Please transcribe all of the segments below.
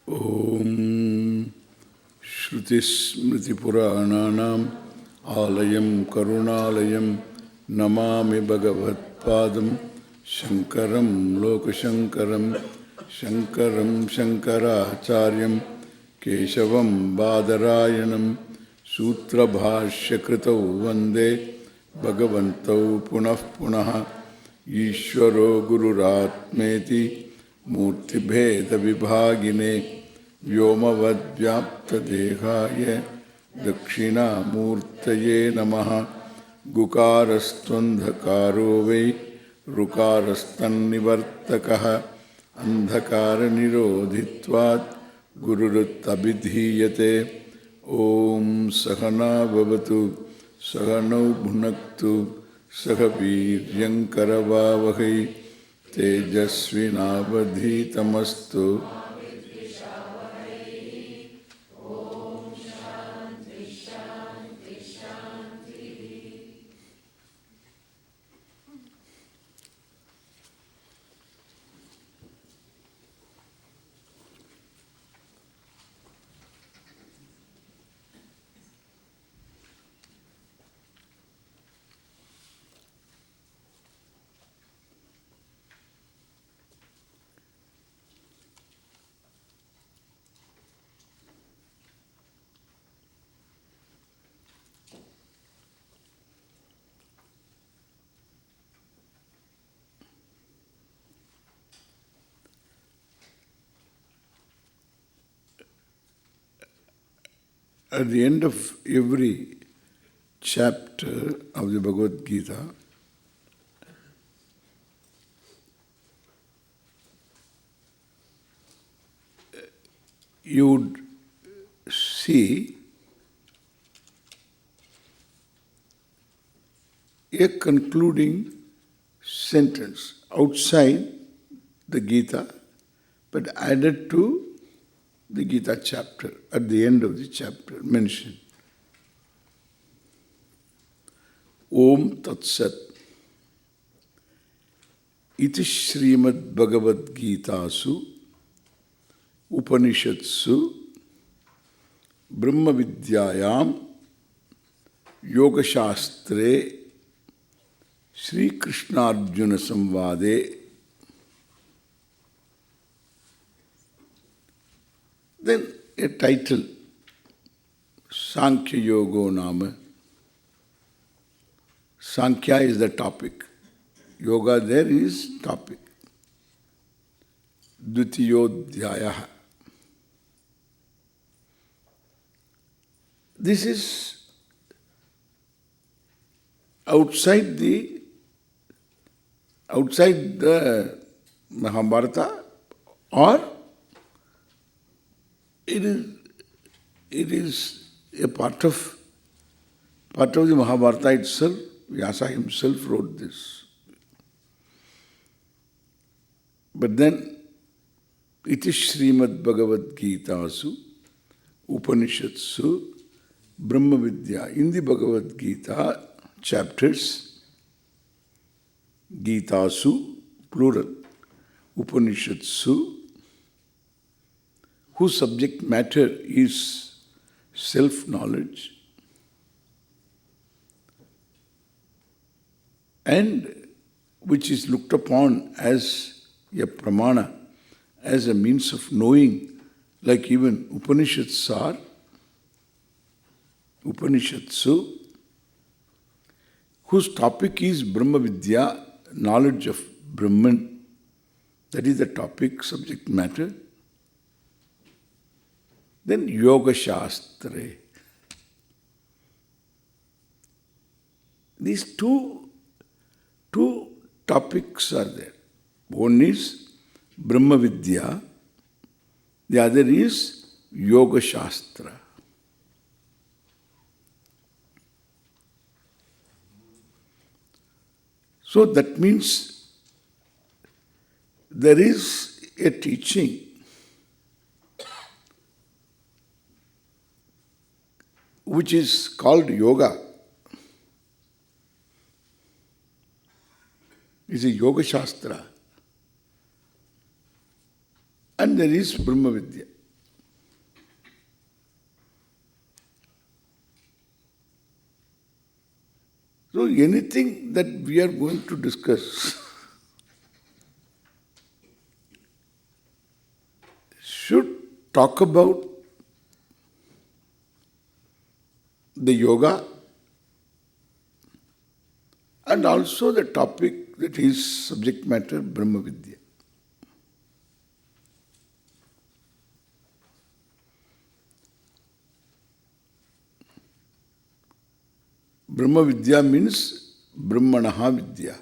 Om Shruti Smriti Purananam Alayam Karunalayam Namami Bhagavat Padam Shankaram Lokashankaram Shankaram Shankaracharyam Keshavam Badarayanam Sutra Bhashya Kritau Vande Bhagavantau Punah Punaha Ishvaro Gururatmeti Murti Bheda Vibhagine Vyomavad Vyapta Dehaya Dakshina Murtaye Namaha Gukarastvandhakaro Vai Rukarastan Nivartakaha Andhakara Nirodhitvat Gururut Abhidhiyate Om Sahana Bhavatu Sahanau Bhunaktu Sahavir Karavavahai Tejasvinavadhitamastu. At the end of every chapter of the Bhagavad Gita, you would see a concluding sentence outside the Gita, but added to the Gita chapter, at the end of the chapter mentioned. Om Tat Sat Iti Srimad Bhagavad Gitasu Upanishatsu Brahma Vidyayam Yoga Shastre Sri Krishna Arjuna Samvade. Then a title, Sankhya Yogo Nama. Sankhya is the topic. Yoga there is topic. Dvitiyodhyaya. This is outside the Mahabharata, or it is a part of the Mahabharata itself. Vyasa himself wrote this. But then it is Srimad Bhagavad Gitasu Upanishatsu Brahma Vidya. In the Bhagavad Gita chapters, Gitasu, plural, Upanishatsu, whose subject matter is self-knowledge, and which is looked upon as a pramana, as a means of knowing, like even Upanishads are. Upanishatsu, whose topic is Brahma Vidya, knowledge of Brahman. That is the topic, subject matter. Then Yoga Shastra. These two topics are there. One is Brahma Vidya, the other is Yoga Shastra. So that means there is a teaching which is called yoga. It's a Yoga Shastra. And there is Brahma Vidya. anything that we are going to discuss should talk about the yoga and also the topic that is subject matter Brahma Vidya. Brahma Vidya means Brahmanaha Vidya.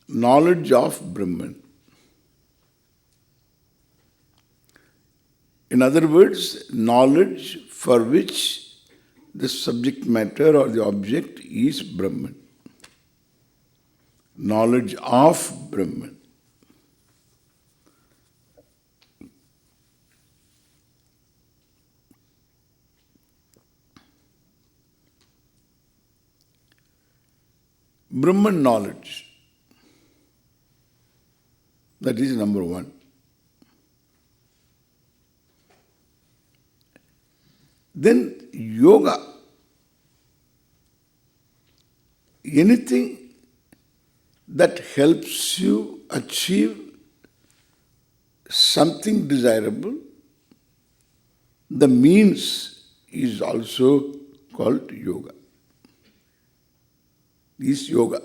Knowledge of Brahman. In other words, knowledge for which the subject matter or the object is Brahman. Knowledge of Brahman. Brahman knowledge. That is number one. Then yoga. Anything that helps you achieve something desirable, the means is also called yoga. Is yoga.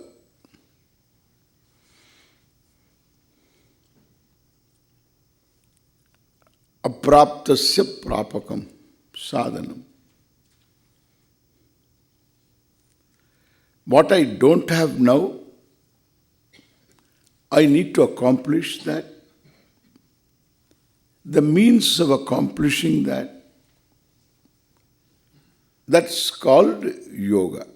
Apraptasya prapakam sadhanam. What I don't have now, I need to accomplish that. The means of accomplishing that, that's called yoga.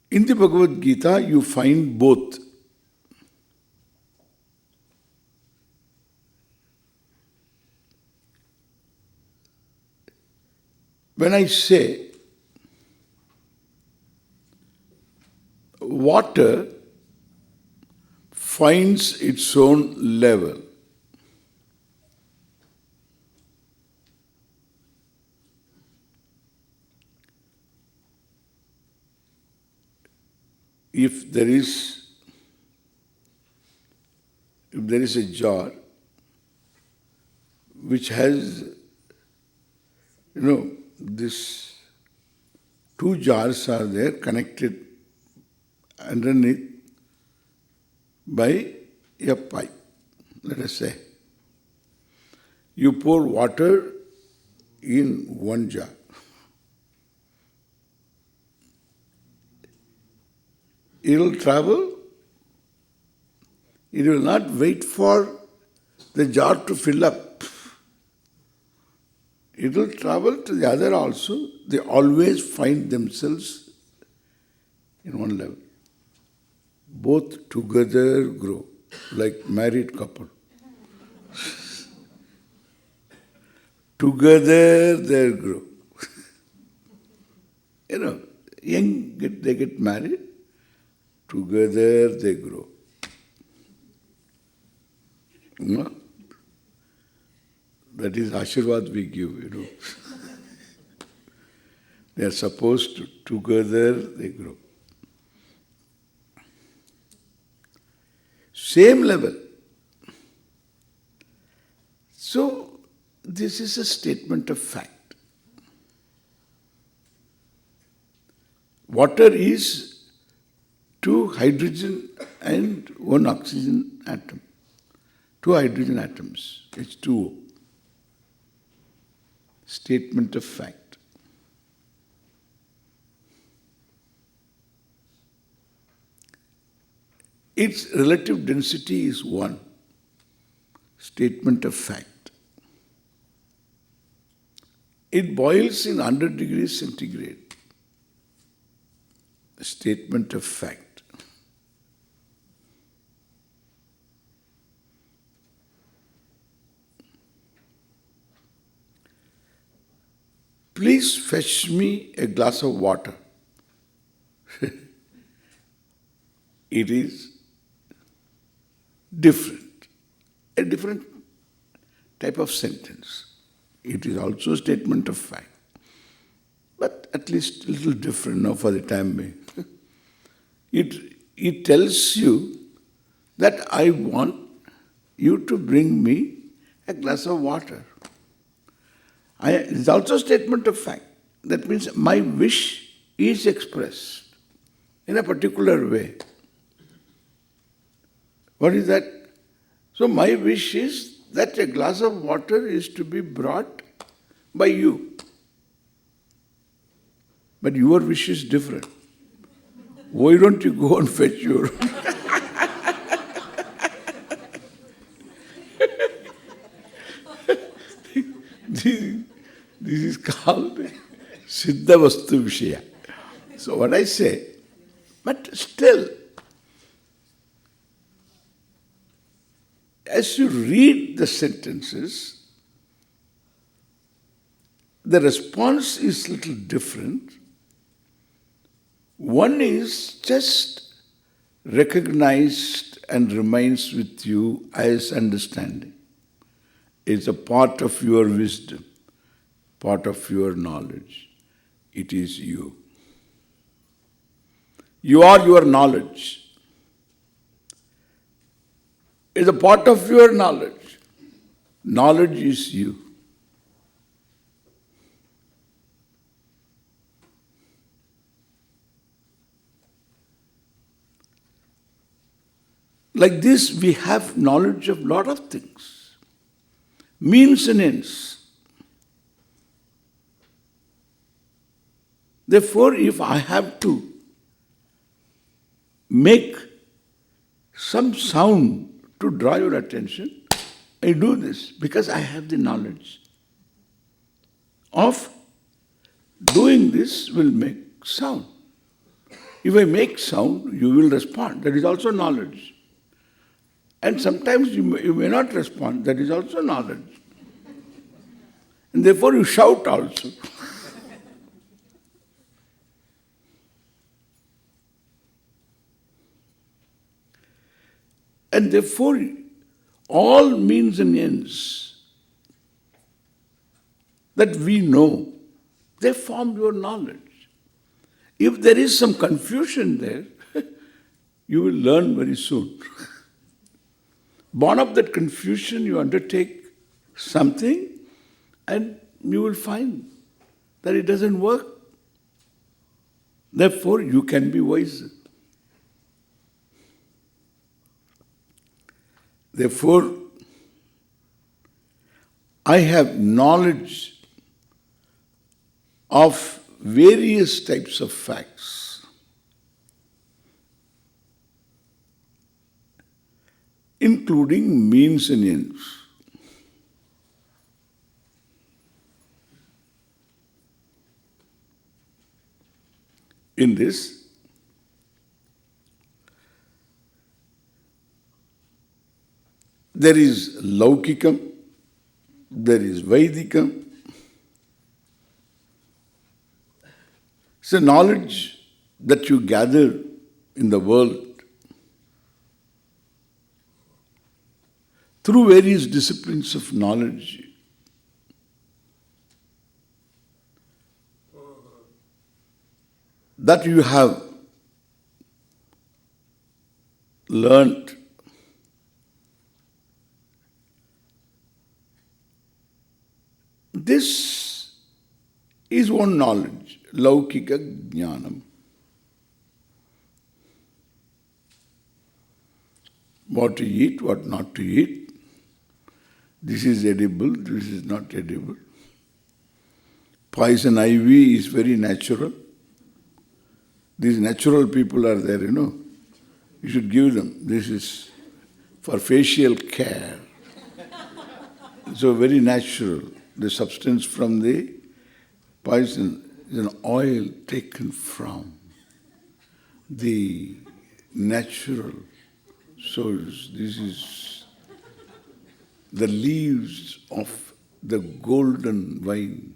In the Bhagavad Gita, you find both. When I say water finds its own level, if there is a jar which has, this two jars are there connected underneath by a pipe, let us say. You pour water in one jar. It will travel. It will not wait for the jar to fill up. It will travel to the other also. They always find themselves in one level. Both together grow, like married couple. Together they grow. Young, they get married. Together they grow. That is Ashirvad we give, They are supposed to, together they grow. Same level. So, this is a statement of fact. Water is two hydrogen and one oxygen atom. Two hydrogen atoms, H2O. Statement of fact. Its relative density is 1. Statement of fact. It boils in 100 degrees centigrade. Statement of fact. Please fetch me a glass of water. It is different. A different type of sentence. It is also a statement of fact. But at least a little different now for the time being. It tells you that I want you to bring me a glass of water. It's also a statement of fact. That means my wish is expressed in a particular way. What is that? So my wish is that a glass of water is to be brought by you. But your wish is different. Why don't you go and fetch your... This is called Siddha Vastu Vishaya. So what I say, but still, as you read the sentences, the response is a little different. One is just recognized and remains with you as understanding. It's a part of your wisdom, part of your knowledge. It is you. You are your knowledge. It's a part of your knowledge. Knowledge is you. Like this, we have knowledge of a lot of things. Means and ends. Therefore, if I have to make some sound to draw your attention, I do this because I have the knowledge of doing this will make sound. If I make sound, you will respond. That is also knowledge. And sometimes you may not respond. That is also knowledge. And therefore you shout also. And therefore, all means and ends that we know, they form your knowledge. If there is some confusion there, you will learn very soon. Born of that confusion, you undertake something and you will find that it doesn't work. Therefore, you can be wiser. Therefore, I have knowledge of various types of facts, including means and ends. In this, there is Laukikam, there is Vedikam. It's a knowledge that you gather in the world through various disciplines of knowledge. That you have learnt. This is one knowledge, Laukika Jnanam. What to eat, what not to eat. This is edible, this is not edible. Poison ivy is very natural. These natural people are there, You should give them. This is for facial care. So very natural. The substance from the poison is an oil taken from the natural source. This is the leaves of the golden vine.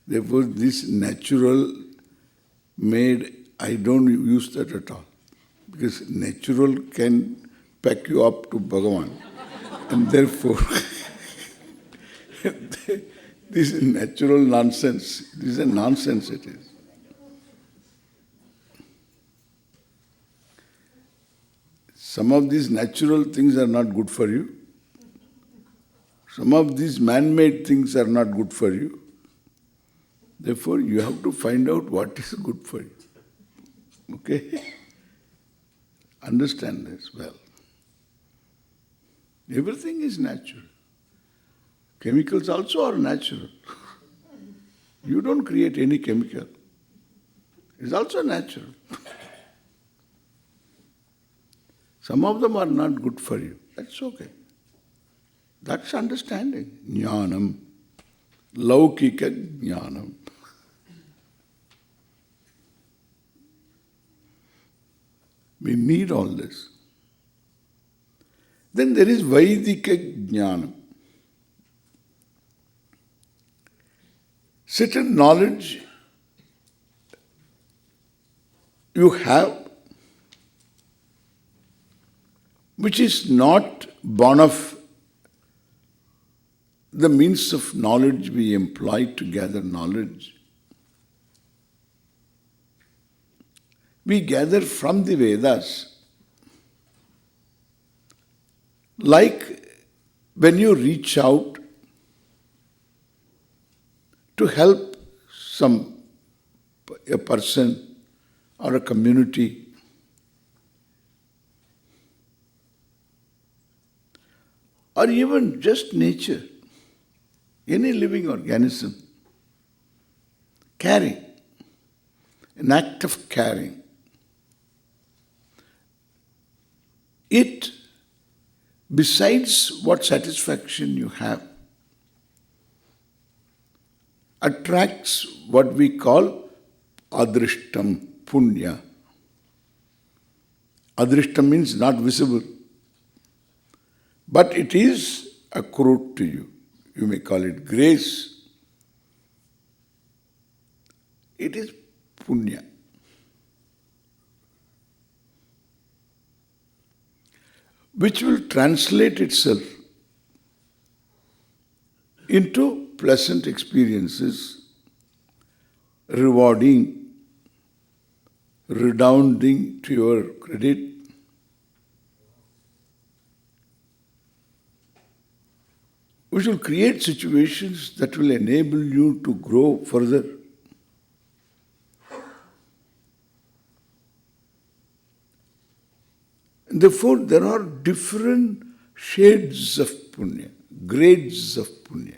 Therefore, this natural made I don't use that at all. Because natural can pack you up to Bhagavan. And therefore, this is natural nonsense. This is a nonsense it is. Some of these natural things are not good for you. Some of these man-made things are not good for you. Therefore, you have to find out what is good for you. Okay? Understand this well. Everything is natural. Chemicals also are natural. You don't create any chemical. It's also natural. Some of them are not good for you. That's okay. That's understanding. Jnanam. Laukika jnanam. We need all this. Then there is Vaidika jnanam. Certain knowledge you have which is not born of the means of knowledge we employ to gather knowledge. We gather from the Vedas. Like when you reach out to help a person or a community, or even just nature, any living organism, caring, an act of caring. It, besides what satisfaction you have, attracts what we call adrishtam, punya. Adrishtam means not visible, but it is accrued to you. You may call it grace. It is punya. Which will translate itself into pleasant experiences, rewarding, redounding to your credit. Which will create situations that will enable you to grow further. And therefore, there are different shades of punya, grades of punya.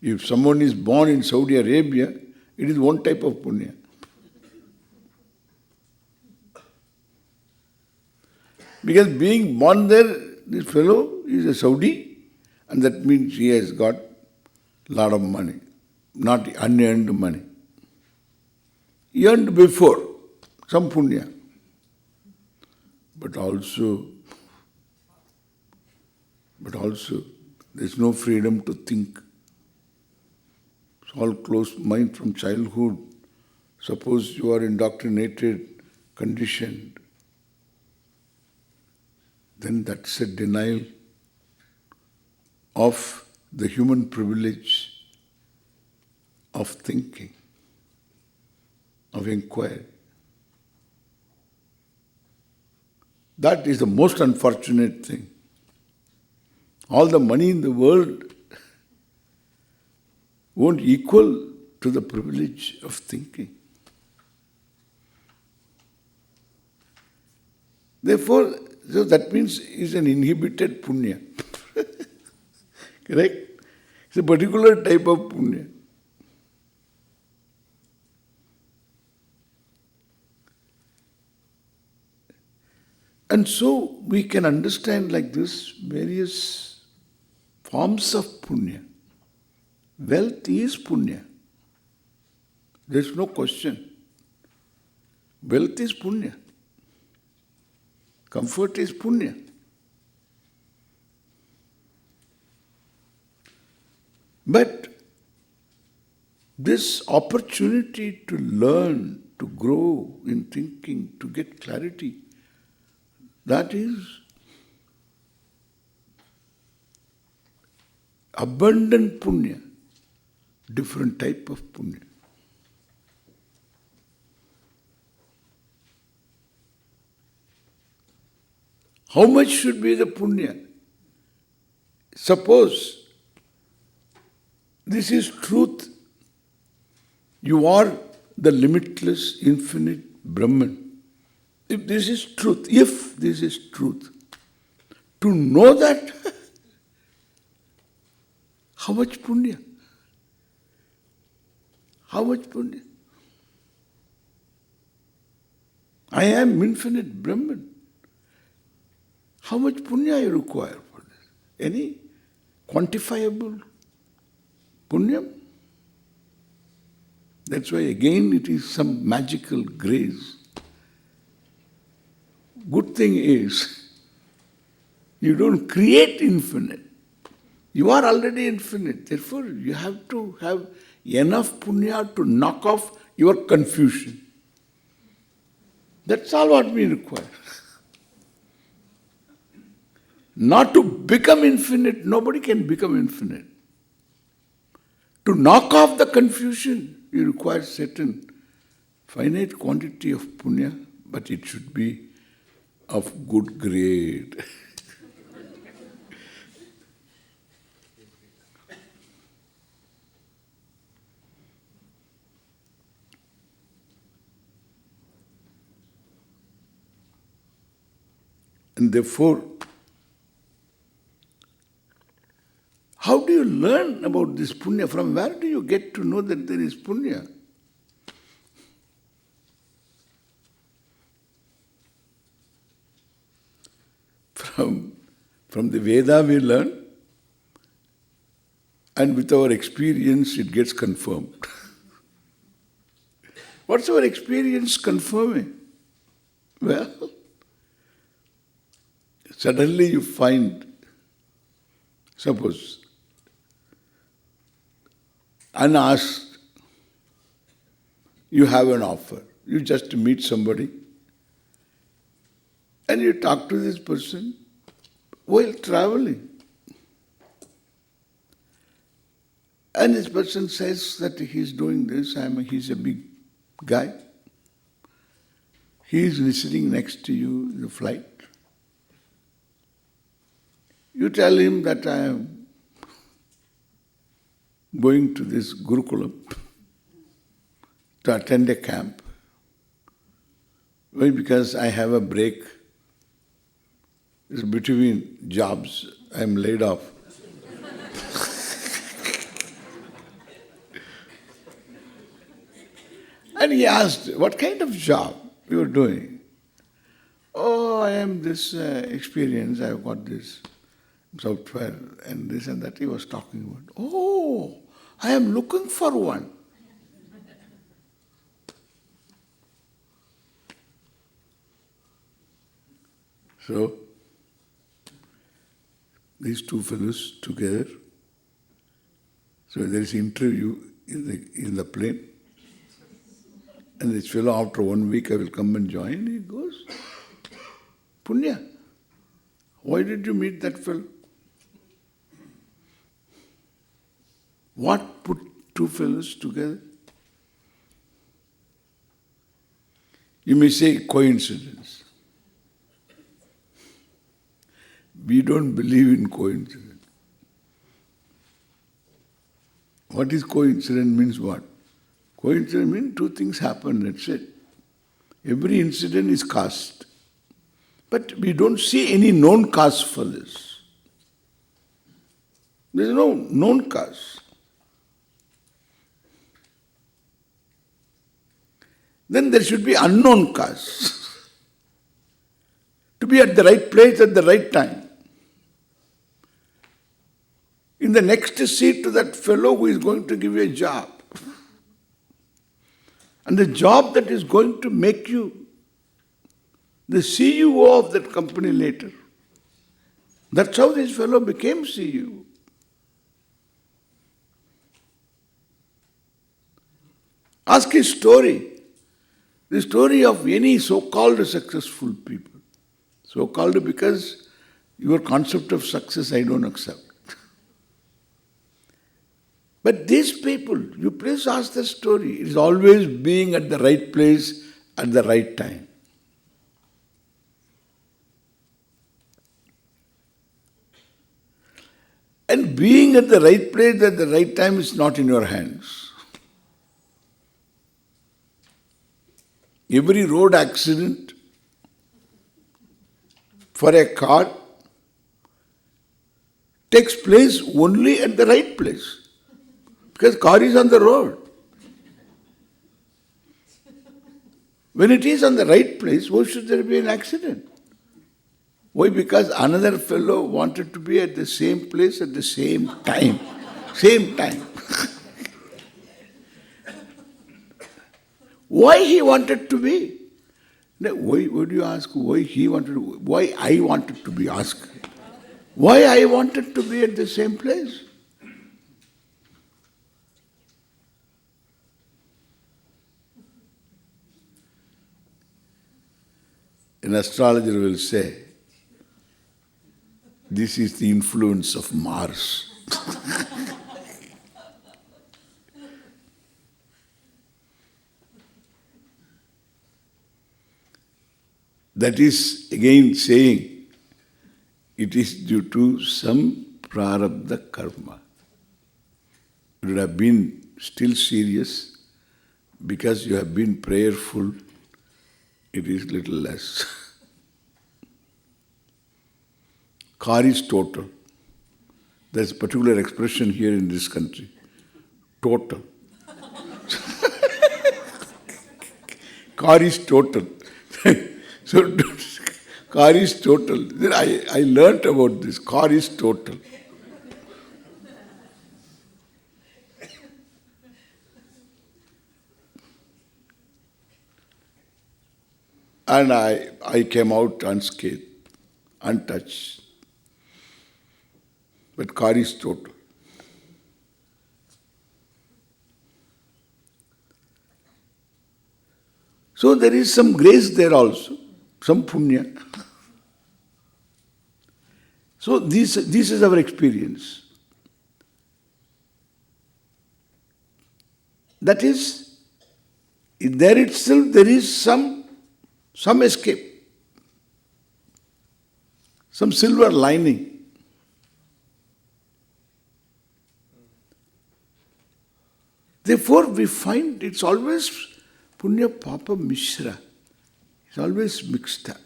If someone is born in Saudi Arabia, it is one type of punya. Because being born there, this fellow is a Saudi, and that means he has got a lot of money, not unearned money. He earned before some punya. But also, there's no freedom to think. It's all closed mind from childhood. Suppose you are indoctrinated, conditioned, then that's a denial of the human privilege of thinking, of inquiry. That is the most unfortunate thing. All the money in the world won't equal to the privilege of thinking. Therefore, so that means it's an inhibited punya. Correct? It's a particular type of punya. And so we can understand like this various forms of punya. Wealth is punya. There's no question. Wealth is punya. Comfort is punya. But this opportunity to learn, to grow in thinking, to get clarity, that is abundant punya, different type of punya. How much should be the punya? Suppose this is truth. You are the limitless, infinite Brahman. If this is truth, to know that, how much punya? How much punya? I am infinite Brahman. How much punya you require for this? Any quantifiable punyam? That's why again it is some magical grace. Good thing is, you don't create infinite. You are already infinite. Therefore, you have to have enough punya to knock off your confusion. That's all what we require. Not to become infinite, nobody can become infinite. To knock off the confusion, you require certain finite quantity of punya, but it should be of good grade. And therefore, how do you learn about this punya? From where do you get to know that there is punya? From the Veda we learn, and with our experience it gets confirmed. What's our experience confirming? Well, suddenly you find, suppose, unasked, you have an offer. You just meet somebody and you talk to this person while traveling. And this person says that he's doing this, he's a big guy. He's sitting next to you in the flight. You tell him that I am going to this Gurukulam to attend a camp. Why? Because I have a break. It's between jobs. I am laid off. And he asked, what kind of job you are doing? Oh, I am this experience, I've got this software and this and that he was talking about. Oh, I am looking for one. So, these two fellows together, so there is interview in the plane, and this fellow after 1 week I will come and join, he goes, Punya, why did you meet that fellow? What put two fellows together? You may say coincidence. We don't believe in coincidence. What is coincidence means what? Coincidence means two things happen, that's it. Every incident is caused. But we don't see any known cause for this. There is no known cause. Then there should be unknown cause. To be at the right place at the right time. In the next seat to that fellow who is going to give you a job. And the job that is going to make you the CEO of that company later. That's how this fellow became CEO. Ask a story. The story of any so-called successful people. So-called because your concept of success I don't accept. But these people, you please ask the story. It is always being at the right place at the right time. And being at the right place at the right time is not in your hands. Every road accident for a car takes place only at the right place. Because car is on the road. When it is on the right place, why should there be an accident? Why? Because another fellow wanted to be at the same place at the same time. Same time. Why he wanted to be? Why would you ask why he wanted to, why I wanted to be asked? Why I wanted to be at the same place? An astrologer will say, this is the influence of Mars. That is again saying, it is due to some prarabdha karma. You would have been still serious because you have been prayerful, it is little less. Car is total. There is a particular expression here in this country. Total. Car is total. So, car is total. Then I learnt about this. Car is total. And I came out unscathed, untouched. But car is total. So there is some grace there also, some punya. So this is our experience. That is, there itself there is some escape, some silver lining. Therefore, we find it's always punya papa mishra. It's always mixed up.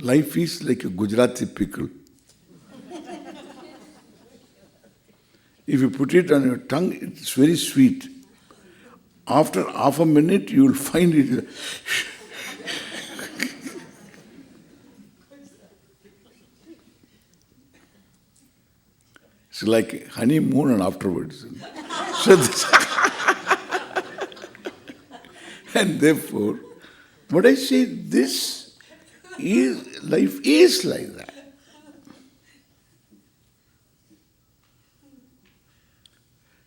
Life is like a Gujarati pickle. If you put it on your tongue, it's very sweet. After half a minute, you will find it. It's like honeymoon and afterwards. So and therefore, what I say, this is, life is like that.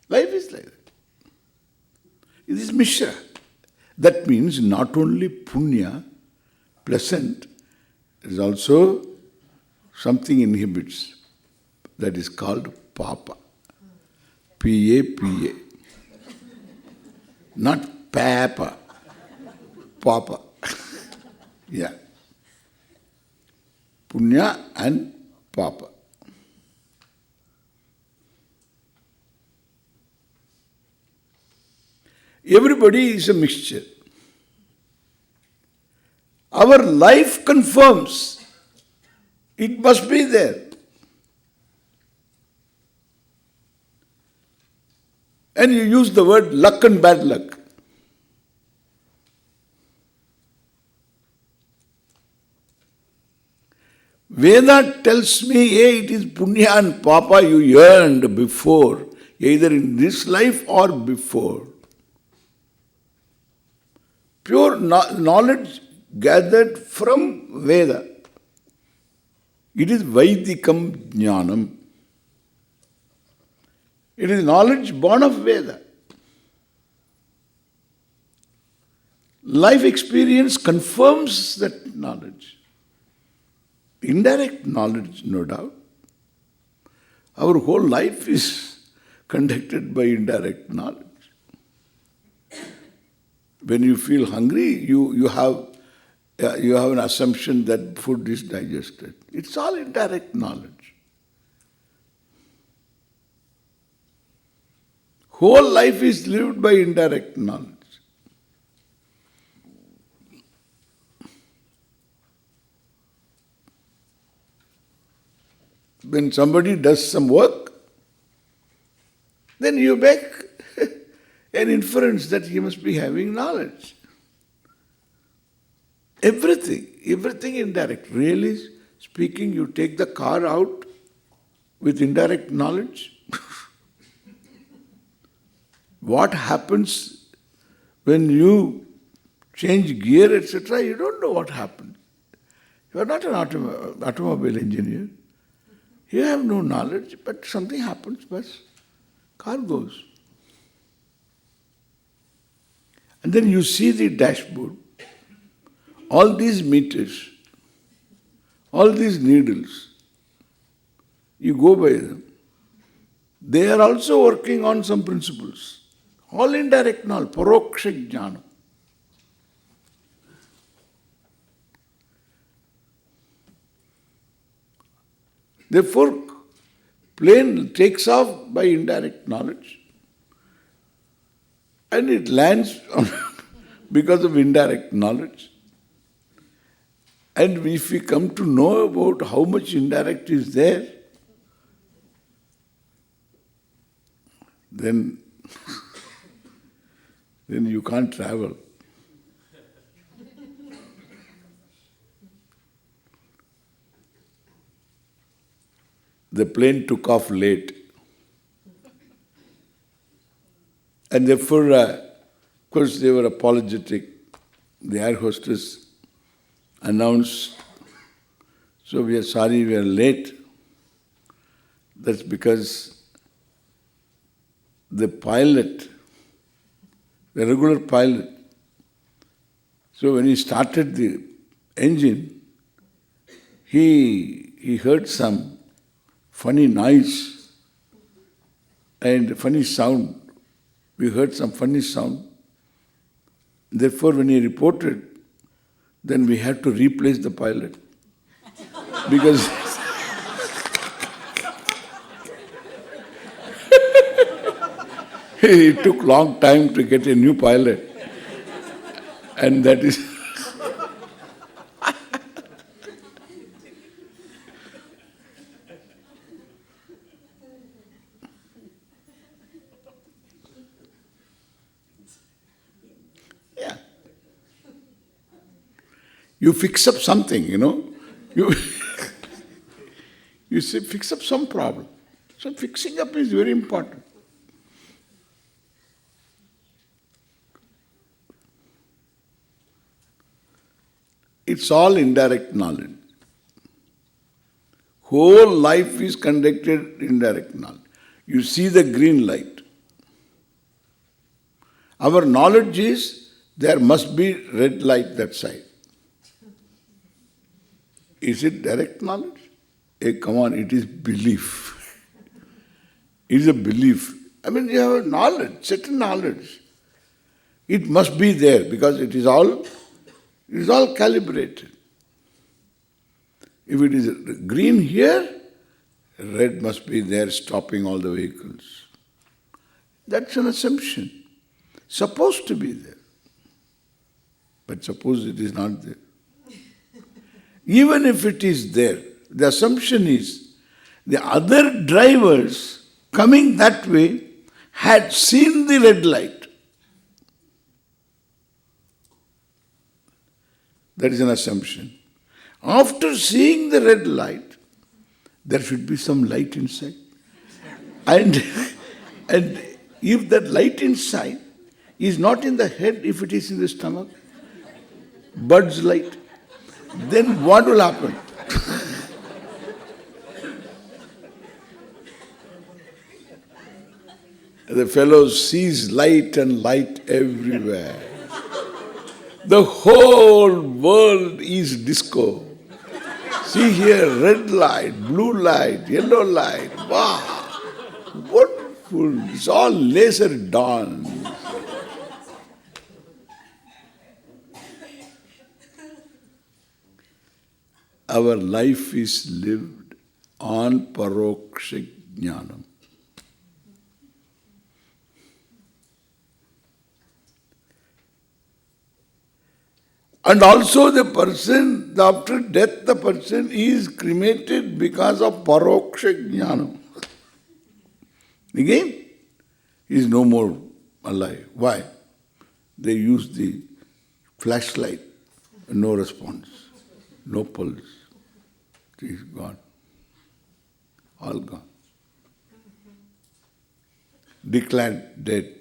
Life is like that. It is Mishra. That means not only punya, pleasant, there is also something inhibits. That is called papa. P-A-P-A. Not papa. Papa. Yeah. Punya and papa. Everybody is a mixture. Our life confirms it must be there. And you use the word luck and bad luck. Veda tells me, hey, it is punya and papa you earned before, either in this life or before. Pure knowledge gathered from Veda. It is Vaidikam Jnanam. It is knowledge born of Veda. Life experience confirms that knowledge. Indirect knowledge, no doubt. Our whole life is conducted by indirect knowledge. When you feel hungry, you have an assumption that food is digested. It's all indirect knowledge. Whole life is lived by indirect knowledge. When somebody does some work, then you make an inference that he must be having knowledge. Everything indirect. Really speaking, you take the car out with indirect knowledge. What happens when you change gear, etc., you don't know what happens. You are not an automobile engineer. You have no knowledge, but something happens, but car goes. And then you see the dashboard, all these meters, all these needles, you go by them. They are also working on some principles. All indirect knowledge, paroksha jnana. Therefore, plane takes off by indirect knowledge and it lands because of indirect knowledge. And if we come to know about how much indirect is there, then you can't travel. The plane took off late. And therefore, of course, they were apologetic. The air hostess announced, so we are sorry we are late. That's because the pilot, the regular pilot, so when he started the engine, he heard some funny noise and funny sound. We heard some funny sound. Therefore, when he reported, then we had to replace the pilot. Because it took long time to get a new pilot. And that is... yeah. You fix up something, You say, fix up some problem. So fixing up is very important. It's all indirect knowledge. Whole life is conducted indirect knowledge. You see the green light. Our knowledge is there must be red light that side. Is it direct knowledge? Hey, come on, it is belief. It is a belief. You have knowledge, certain knowledge. It must be there because it is all calibrated. If it is green here, red must be there stopping all the vehicles. That's an assumption. Supposed to be there. But suppose it is not there. Even if it is there, the assumption is the other drivers coming that way had seen the red light. That is an assumption. After seeing the red light, there should be some light inside. And if that light inside is not in the head, if it is in the stomach, Bud's light, then what will happen? The fellow sees light and light everywhere. The whole world is disco. See here, red light, blue light, yellow light. Wow! Wonderful. It's all laser dawn. Our life is lived on paroksha jnanam. And also the person, after death, the person is cremated because of paroksha jnanam. Again, he is no more alive. Why? They use the flashlight, no response, no pulse. He is gone. All gone. Declared dead.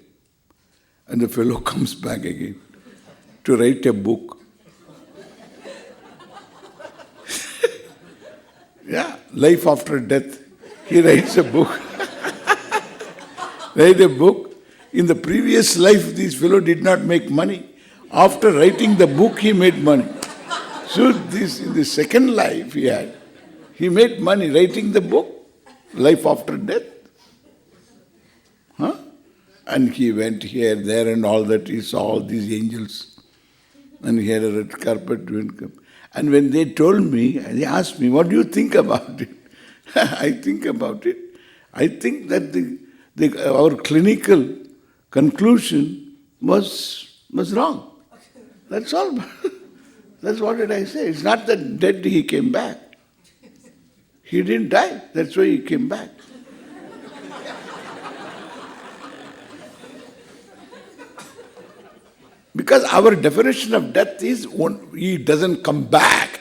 And the fellow comes back again to write a book. Yeah, life after death. He writes a book. Write a book. In the previous life, this fellow did not make money. After writing the book, he made money. So this in the second life he made money writing the book, life after death. Huh? And he went here, there and all that. He saw all these angels. And he had a red carpet. And when they told me, they asked me, what do you think about it? I think about it. I think that our clinical conclusion was wrong. That's all. That's what did I say. It's not that dead he came back. He didn't die. That's why he came back. Because our definition of death is he doesn't come back.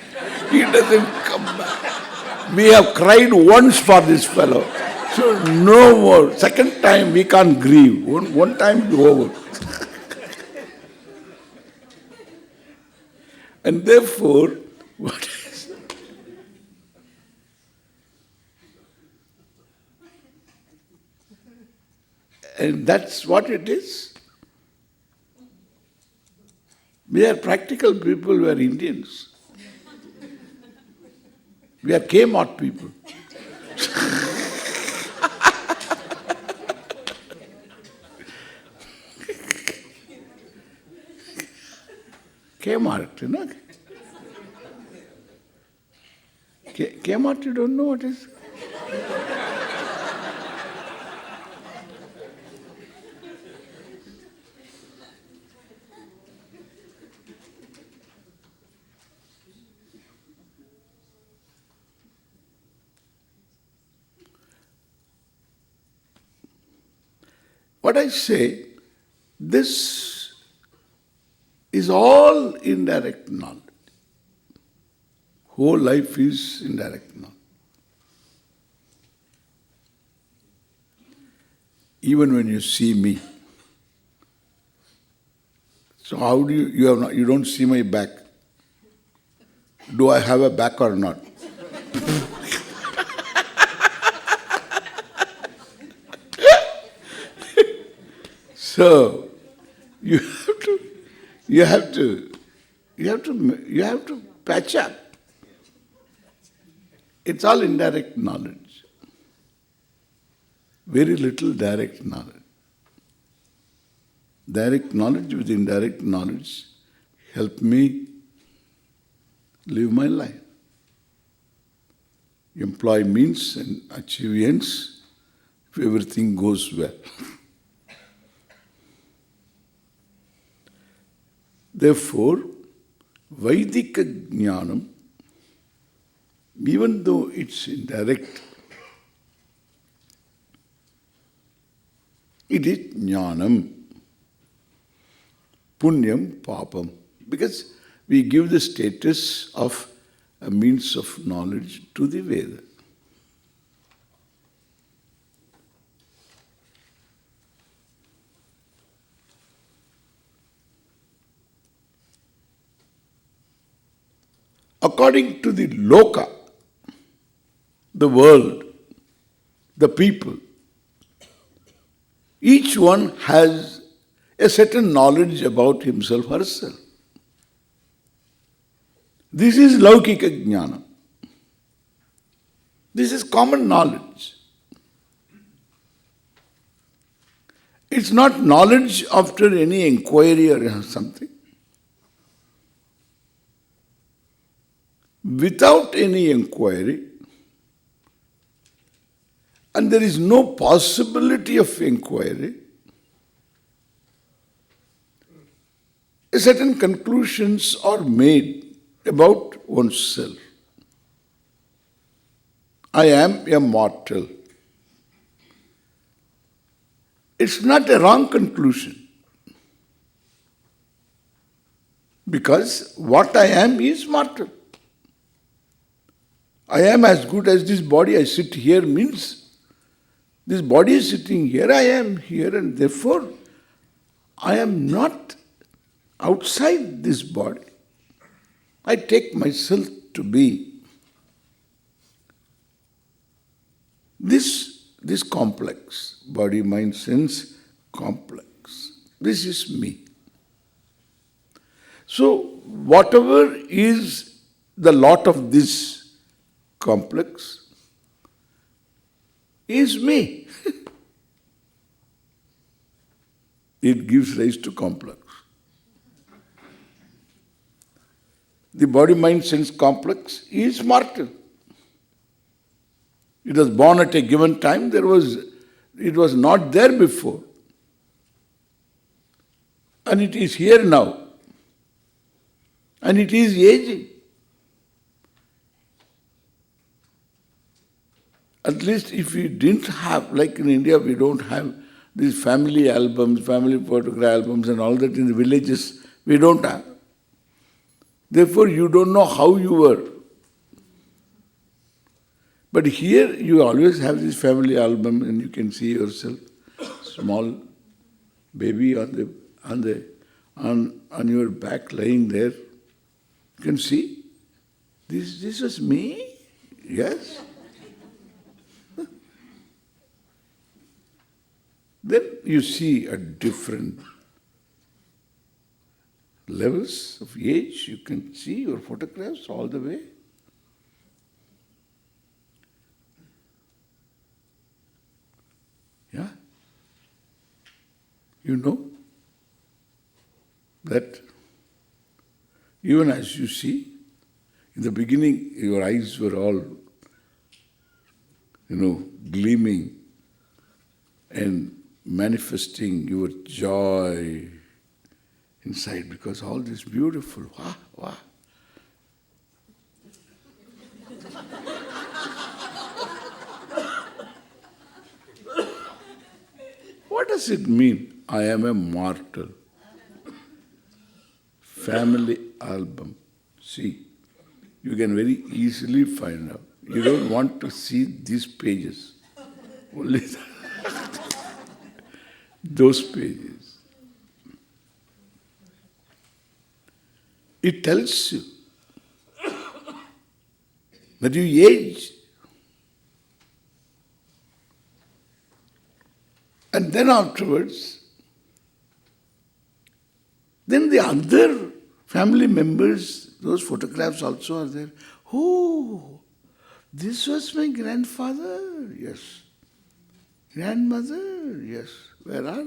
He doesn't come back. We have cried once for this fellow. So no more. Second time we can't grieve. One time it's over. And therefore, what is and that's what it is. We are practical people, we are Indians. We are Kmart people. Kmart, you know? Kmart, you don't know what it is? What I say, this is all indirect knowledge. Whole life is indirect knowledge. Even when you see me. So how do you don't see my back? Do I have a back or not? So you have to patch up. It's all indirect knowledge. Very little direct knowledge. Direct knowledge with indirect knowledge help me live my life. Employ means and achieve ends if everything goes well. Therefore, Vedika Jnanam, even though it's indirect, it is Jnanam, Punyam, Papam, because we give the status of a means of knowledge to the Veda. According to the Loka, the world, the people, Each one has a certain knowledge about himself or herself. This is Laukika Jnana. This is common knowledge. It's not knowledge after any inquiry or something. Without any inquiry, and there is no possibility of inquiry, certain conclusions are made about oneself. I am a mortal. It's not a wrong conclusion. Because what I am is mortal. I am as good as this body. I sit here means this body is sitting here, I am here, and therefore I am not outside this body. I take myself to be this complex, body, mind, sense complex. This is me. So whatever is the lot of this complex is me. It gives rise to complex. The body-mind sense complex is mortal. It was born at a given time, it was not there before. And it is here now. And it is aging. At least if we didn't have, like in India, we don't have these family albums, family photograph albums and all that in the villages, we don't have. Therefore, you don't know how you were. But here, you always have this family album and you can see yourself, small baby on your back lying there. You can see, this was me? Yes. Then you see at different levels of age, you can see your photographs all the way. Yeah? You know that even as you see, in the beginning your eyes were all, gleaming and manifesting your joy inside because all this beautiful, wow. What does it mean? I am a mortal. Family album. See, you can very easily find out. You don't want to see these pages. Only those pages. It tells you that you age. And then afterwards, then the other family members, those photographs also are there. Oh, this was my grandfather, yes. Grandmother, yes. Where are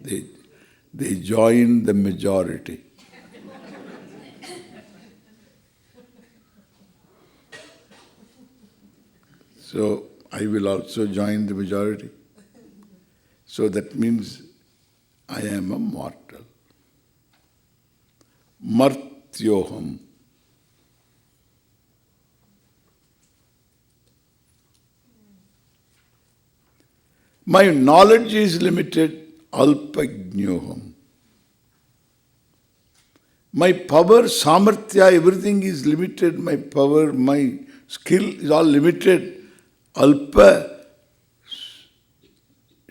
they? They join the majority. So I will also join the majority. So that means I am a mortal. Martyoham. My knowledge is limited, alpajnyoham. My power, samarthya, everything is limited. My power, my skill is all limited. Alpa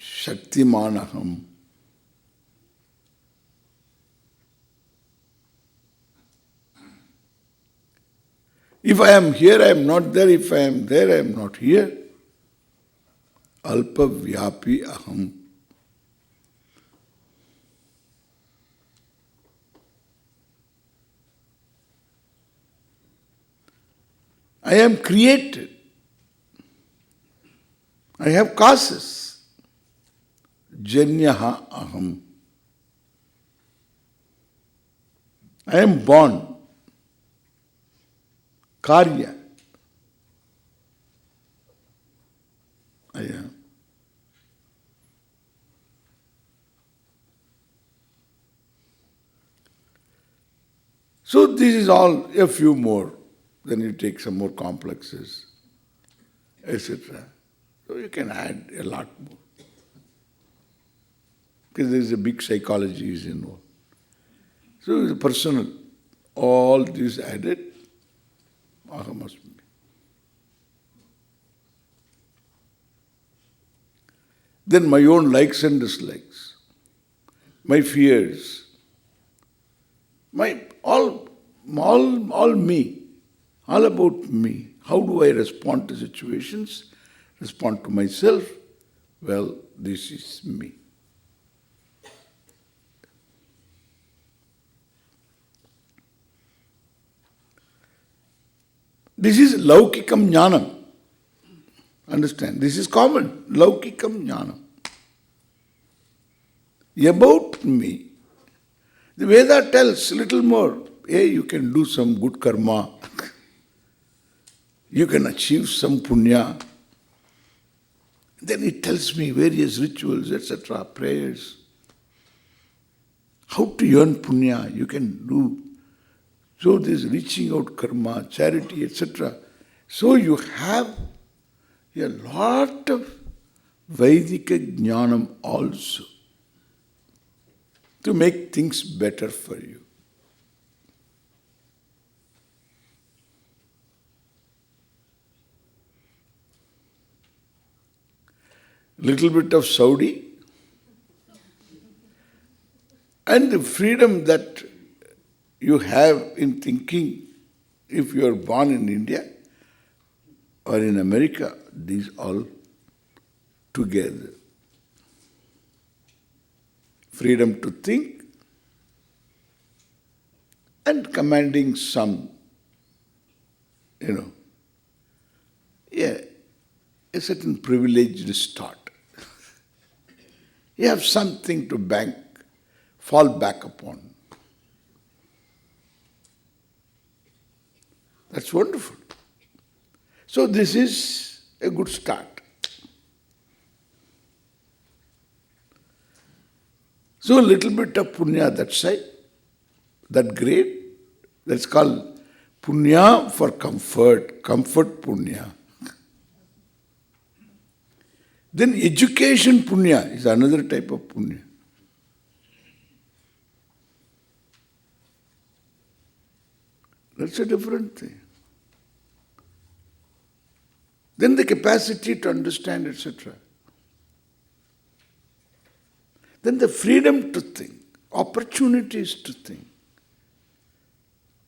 shaktimanaham. If I am here, I am not there. If I am there, I am not here. alpa vyapi aham. I am created. I have causes. Janyaha aham. I am born. Karya. I am. So this is all a few more. Then you take some more complexes, etc. So you can add a lot more. Because there is a big psychology is involved. So it's personal. All this added, ahamasmi. Then my own likes and dislikes, my fears, my all me, all about me. How do I respond to situations? Respond to myself? Well, this is me. This is Laukikam Jnanam. Understand? This is common. Laukikam Jnanam. About me. The Veda tells little more. Hey, you can do some good karma. You can achieve some punya. Then it tells me various rituals, etc., prayers. How to earn punya, you can do. So this reaching out karma, charity, etc. So you have a lot of Vedika jnanam also to make things better for you. Little bit of Saudi and the freedom that you have in thinking if you are born in India or in America, these all together. Freedom to think and commanding some, a certain privileged start. You have something to fall back upon. That's wonderful. So this is a good start. So a little bit of punya that side, that grade, that's called punya for comfort punya. Then education punya is another type of punya. That's a different thing. Then the capacity to understand, etc. Then the freedom to think, opportunities to think.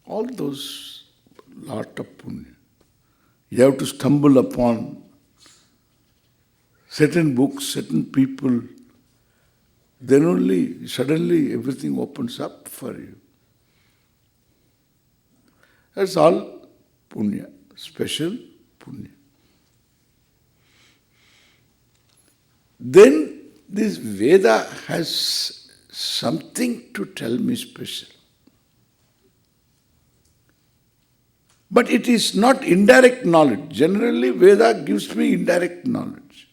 All those, lot of punya. You have to stumble upon certain books, certain people, then only suddenly everything opens up for you. That's all punya, special punya. Then this Veda has something to tell me special. But it is not indirect knowledge. Generally, Veda gives me indirect knowledge.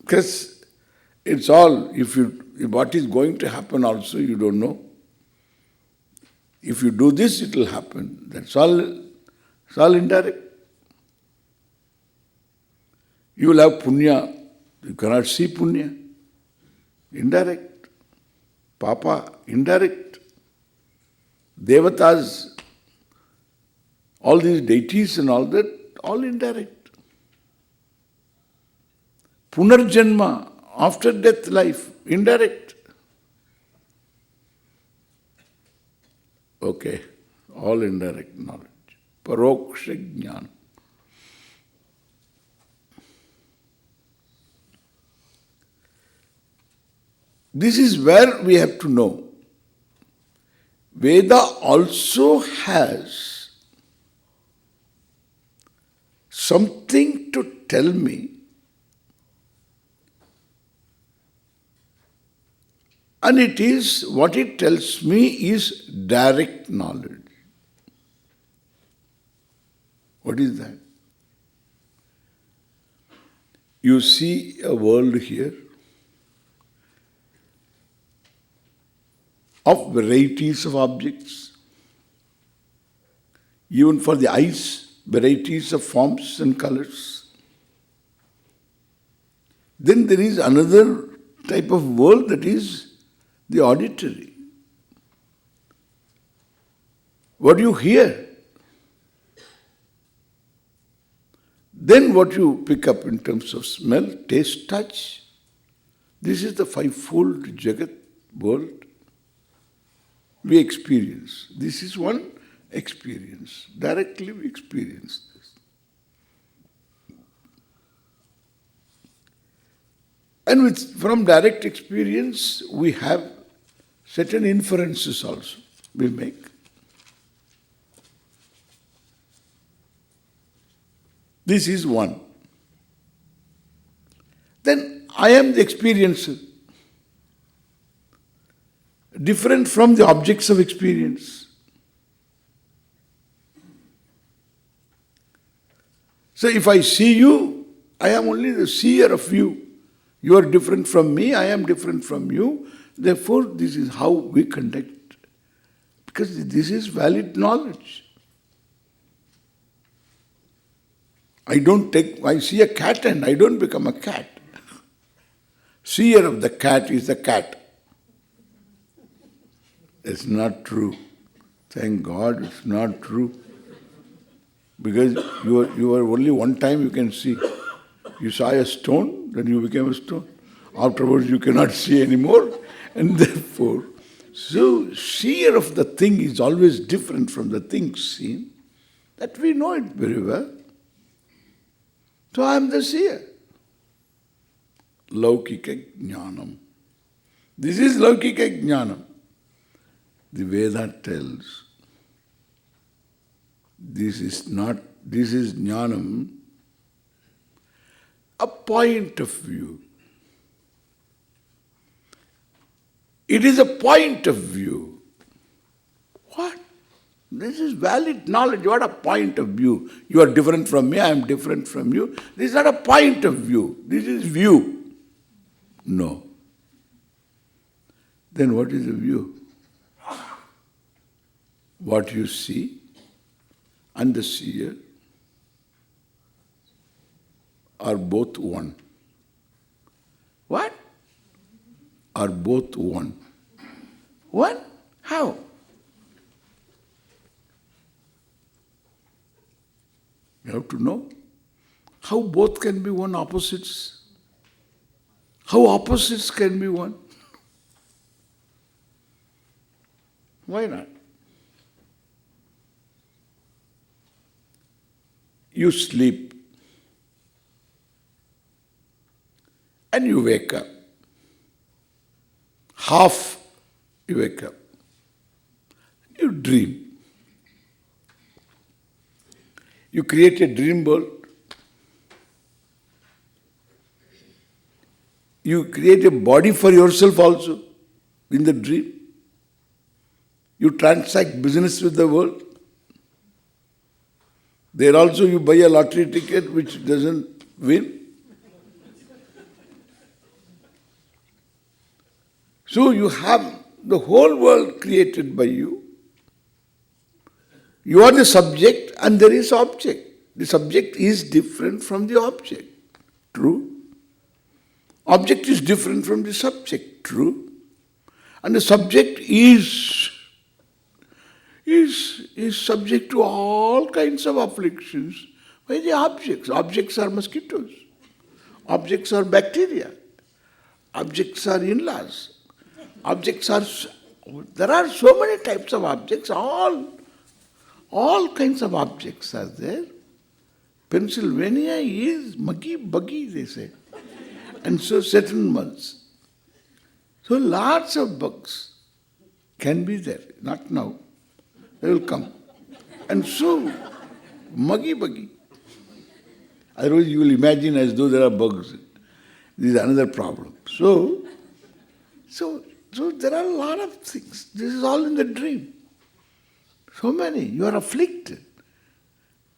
Because it's all, what is going to happen also, you don't know. If you do this, it will happen. That's all, it's all indirect. You will have punya, you cannot see punya. Indirect. Papa, indirect. Devatas, all these deities and all that, all indirect. Punarjanma, after death life, indirect. Okay, all indirect knowledge. Paroksha jnana. This is where we have to know. Veda also has something to tell me, and it is, what it tells me is direct knowledge. What is that? You see a world here of varieties of objects, even for the eyes, varieties of forms and colors. Then there is another type of world, that is the auditory. What you hear, then what you pick up in terms of smell, taste, touch. This is the fivefold Jagat world we experience. This is one experience. Directly we experience this. And from direct experience, we have certain inferences also we make. This is one. Then I am the experiencer, different from the objects of experience. So if I see you, I am only the seer of you. You are different from me, I am different from you. Therefore, this is how we conduct. Because this is valid knowledge. I see a cat and I don't become a cat. Seer of the cat is the cat. It's not true. Thank God it's not true. Because you are only one time you can see. You saw a stone, then you became a stone. Afterwards you cannot see anymore. And therefore, so seer of the thing is always different from the thing seen. That we know it very well. So I am the seer. Laukika jnanam. This is Laukika jnanam. The Veda tells, this is jnanam, a point of view. It is a point of view. What? This is valid knowledge. What a point of view. You are different from me, I am different from you. This is not a point of view. This is view. No. Then what is the view? What you see and the seer are both one. What? Are both one. One? How? You have to know how both can be one opposites. How opposites can be one. Why not? You sleep and you wake up. Half you wake up. You dream. You create a dream world. You create a body for yourself also in the dream. You transact business with the world. There also you buy a lottery ticket which doesn't win. So you have the whole world created by you. You are the subject and there is object. The subject is different from the object. True. Object is different from the subject. True. And the subject is subject to all kinds of afflictions by the objects. Objects are mosquitoes. Objects are bacteria. Objects are in-laws. Objects are... There are so many types of objects. All kinds of objects are there. Pennsylvania is muggy, buggy, they say. And so certain months. So lots of bugs can be there. Not now. They will come. And so, buggy. Otherwise you will imagine as though there are bugs. This is another problem. So there are a lot of things. This is all in the dream. So many. You are afflicted.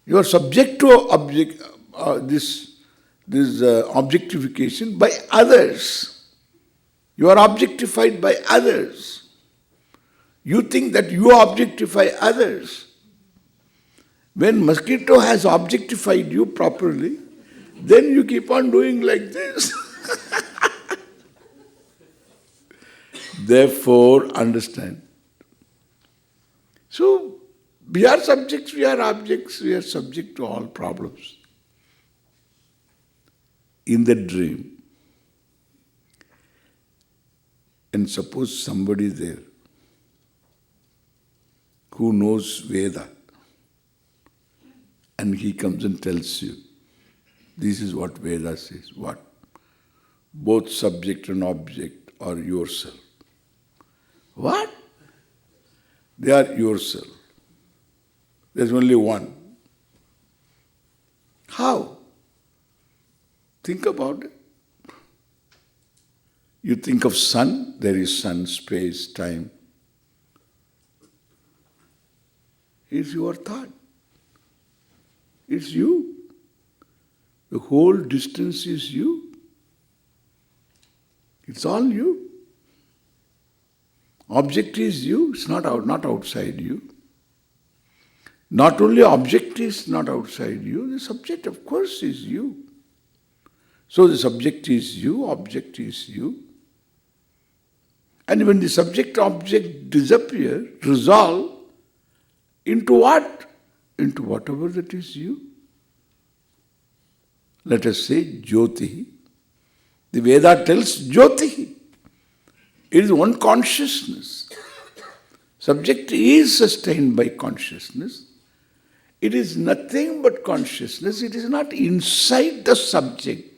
You are subject to this objectification by others. You are objectified by others. You think that you objectify others. When mosquito has objectified you properly, then you keep on doing like this. Therefore, understand. So, we are subjects, we are objects, we are subject to all problems. In the dream, and suppose somebody there who knows Veda, and he comes and tells you, this is what Veda says. What? Both subject and object are yourself. What? They are yourself. There's only one. How? Think about it. You think of sun, there is sun, space, time. It's your thought. It's you. The whole distance is you. It's all you. Object is you, it's not outside you. Not only object is not outside you, the subject of course is you. So the subject is you, object is you. And when the subject-object disappear, resolve into what? Into whatever that is you. Let us say Jyoti. The Veda tells Jyoti. It is one consciousness. Subject is sustained by consciousness. It is nothing but consciousness. It is not inside the subject.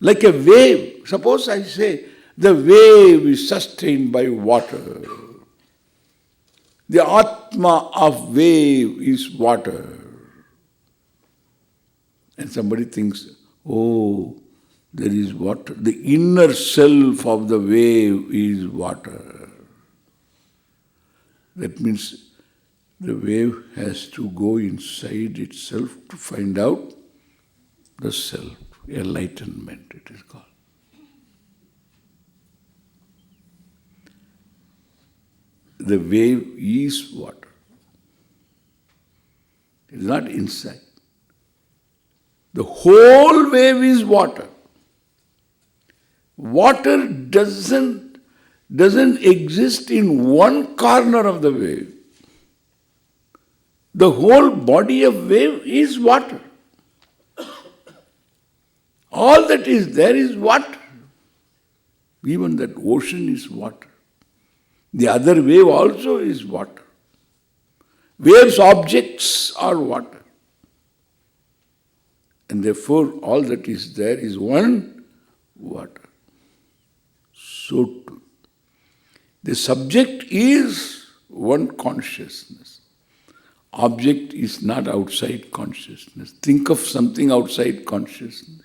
Like a wave. Suppose I say, the wave is sustained by water. The Atma of wave is water. And somebody thinks, oh, there is water. The inner self of the wave is water. That means the wave has to go inside itself to find out the self. Enlightenment, it is called. The wave is water. It is not inside. The whole wave is water. Water doesn't exist in one corner of the wave. The whole body of wave is water. All that is there is water. Even that ocean is water. The other wave also is water. Waves objects are water. And therefore all that is there is one water. So too, the subject is one consciousness. Object is not outside consciousness. Think of something outside consciousness.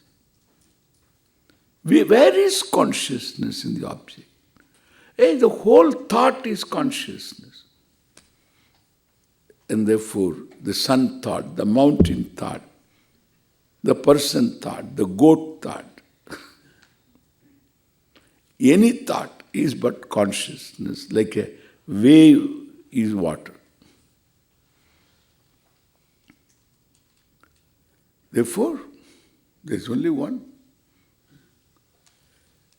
Where is consciousness in the object? The whole thought is consciousness. And therefore, the sun thought, the mountain thought, the person thought, the goat thought, any thought is but consciousness, like a wave is water. Therefore, there is only one.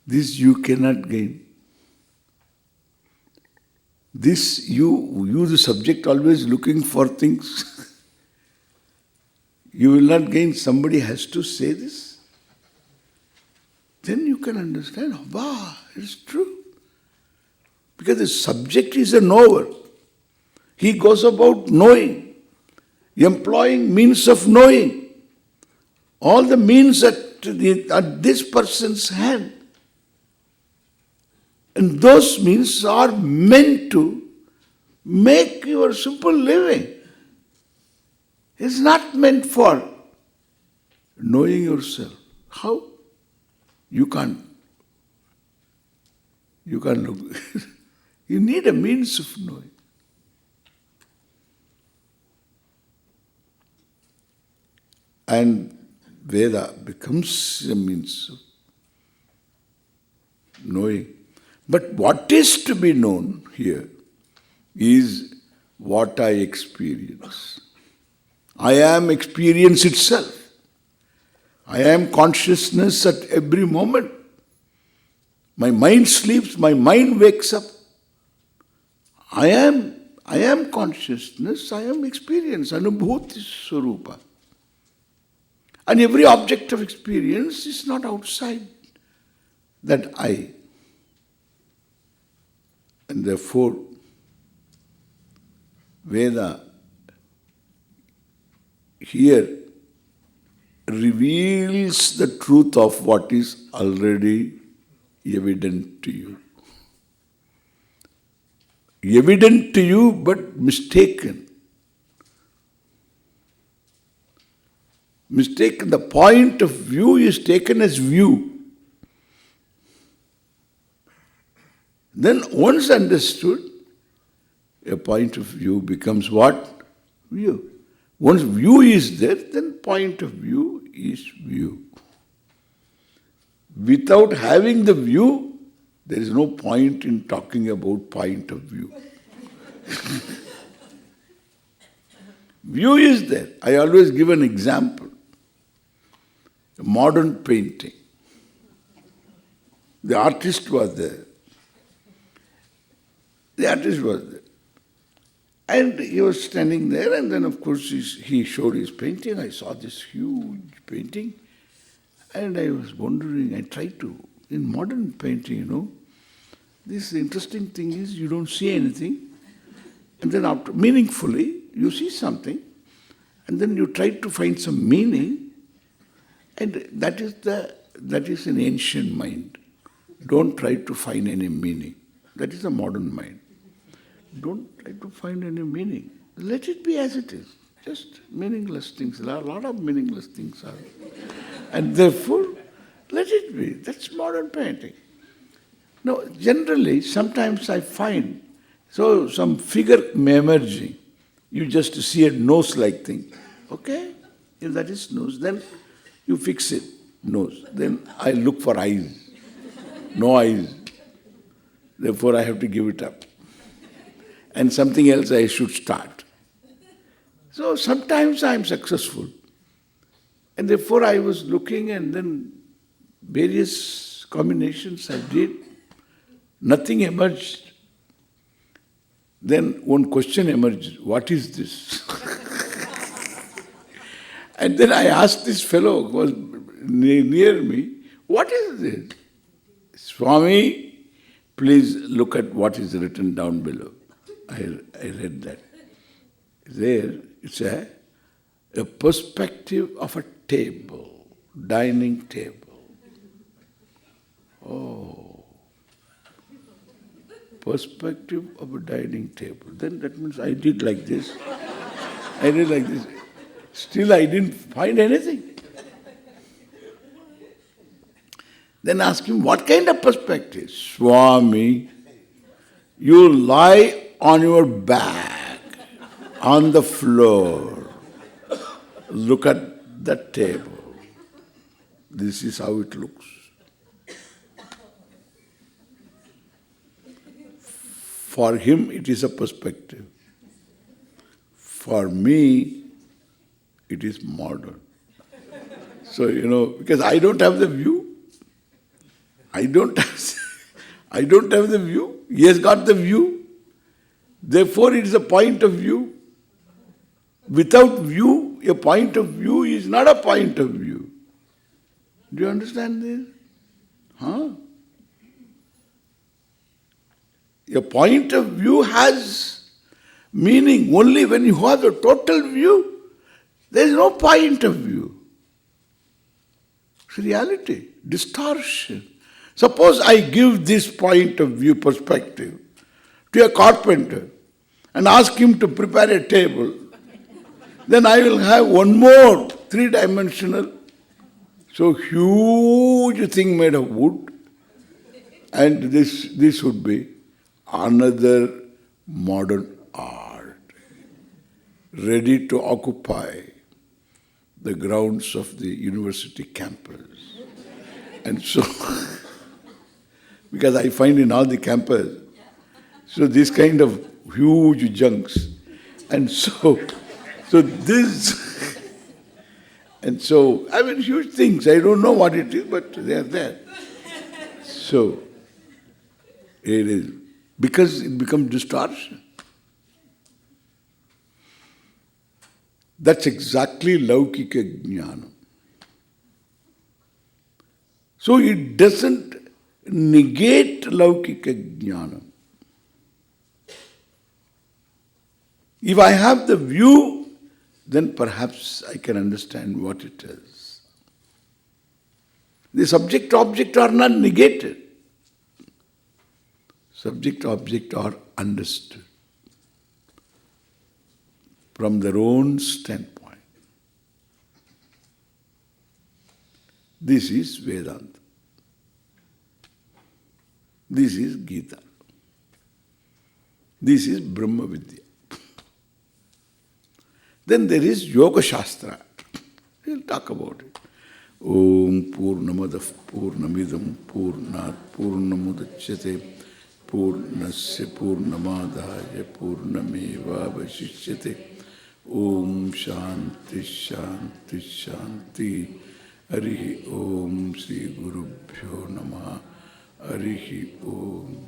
This you cannot gain. This you the subject always looking for things. You will not gain. Somebody has to say this. Then you can understand, wow, it's true. Because the subject is a knower. He goes about knowing, employing means of knowing. All the means at this person's hand. And those means are meant to make your simple living. It's not meant for knowing yourself. How? You can't look. You need a means of knowing. And Veda becomes a means of knowing. But what is to be known here is what I experience. I am experience itself. I am consciousness at every moment. My mind sleeps, my mind wakes up. I am consciousness, I am experience, Anubhuti Swarupa. And every object of experience is not outside that I. And therefore, Veda here reveals the truth of what is already evident to you. Evident to you, but mistaken. Mistaken, the point of view is taken as view. Then once understood, a point of view becomes what? View. Once view is there, then point of view is view. Without having the view, there is no point in talking about point of view. View is there. I always give an example. A modern painting. The artist was there. The artist was there. And he was standing there, and then of course he showed his painting. I saw this huge painting, and I was wondering, I tried to, in modern painting, this interesting thing is you don't see anything, and then after meaningfully you see something, and then you try to find some meaning, and that is an ancient mind. Don't try to find any meaning. That is a modern mind. Don't try to find any meaning. Let it be as it is. Just meaningless things. There are a lot of meaningless things. And therefore, let it be. That's modern painting. No, generally, sometimes I find, some figure emerging. You just see a nose-like thing. Okay? If that is nose, then you fix it. Nose. Then I look for eyes. No eyes. Therefore, I have to give it up. And something else I should start. So sometimes I am successful. And therefore I was looking, and then various combinations I did. Nothing emerged. Then one question emerged, what is this? And then I asked this fellow who was near me, what is this? Swami, please look at what is written down below. I read that. There, it's a perspective of a table, dining table. Oh, perspective of a dining table. Then that means I did like this. I did like this. Still I didn't find anything. Then ask him, what kind of perspective? Swami, you lie on your back, on the floor. Look at the table. This is how it looks. For him, it is a perspective. For me, it is modern. So, because I don't have the view. I don't have the view. He has got the view. Therefore, it is a point of view. Without view, a point of view is not a point of view. Do you understand this? A point of view has meaning only when you have a total view. There is no point of view. It's reality, distortion. Suppose I give this point of view perspective to a carpenter and ask him to prepare a table, then I will have one more three-dimensional, so huge thing made of wood, and this would be another modern art, ready to occupy the grounds of the university campus. And so, because I find in all the campus, so this kind of huge junks, and so this, and so, I mean huge things, I don't know what it is, but they are there. So, it is, because it becomes distortion. That's exactly Laukika Jnana. So it doesn't negate Laukika Jnana. If I have the view, then perhaps I can understand what it is. The subject-object are not negated. Subject-object are understood from their own standpoint. This is Vedanta. This is Gita. This is Brahma Vidya. Then there is Yoga Shastra. We'll talk about it. Om Purnamadav Purnamidam Purnat Purnamudachyate Purnasya Purnamadaya Purnameva Vashishyate. Om Shanti Shanti Shanti. Arihi Om Sri Gurubhyo Namaha. Arihi Om.